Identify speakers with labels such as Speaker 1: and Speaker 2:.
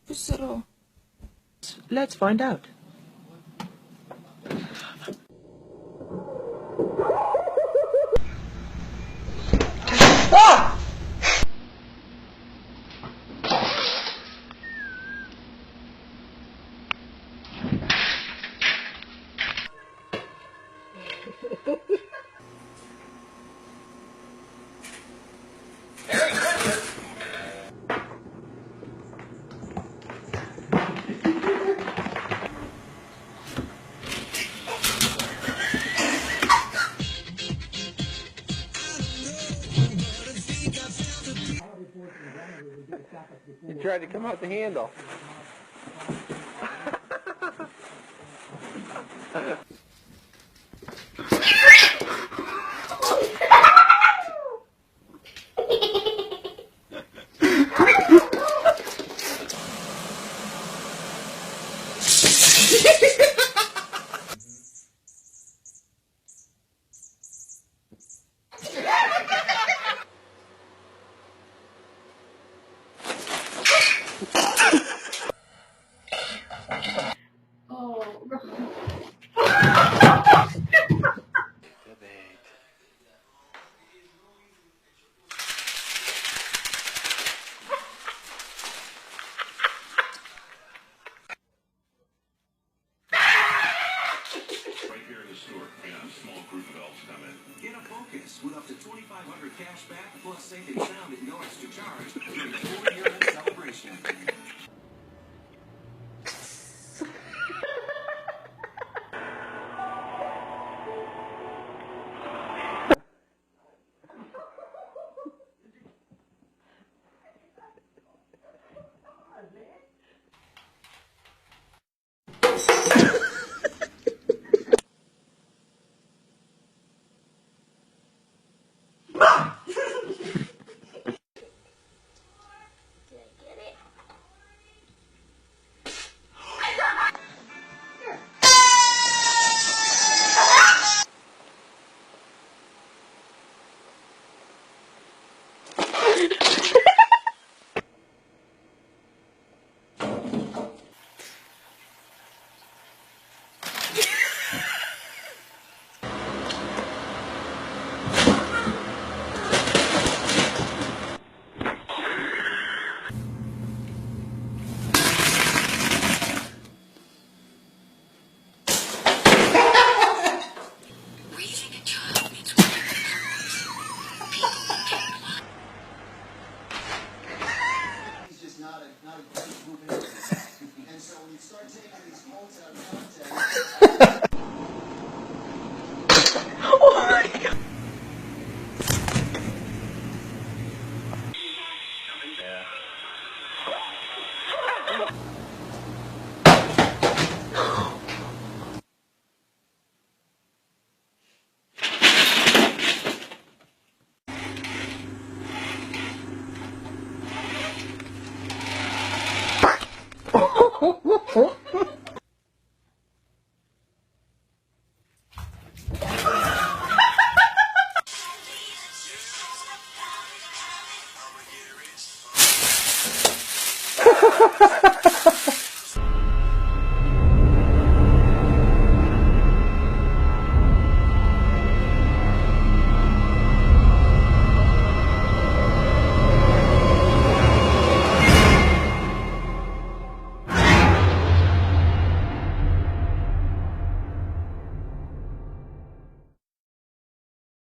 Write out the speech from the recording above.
Speaker 1: 부스러.
Speaker 2: Let's find out.
Speaker 3: He tried to come out the handle.
Speaker 4: Right here in the store, we have a small group of elves come in.
Speaker 5: Get a Focus with up to $2,500 cash back plus safe and sound at no extra charge during the 4-year celebration.
Speaker 1: Raising a child means working with partners. People who take blood.
Speaker 6: He's just not a great movement. And so when you start taking these quotes out of context,
Speaker 3: Ha ha ha ha!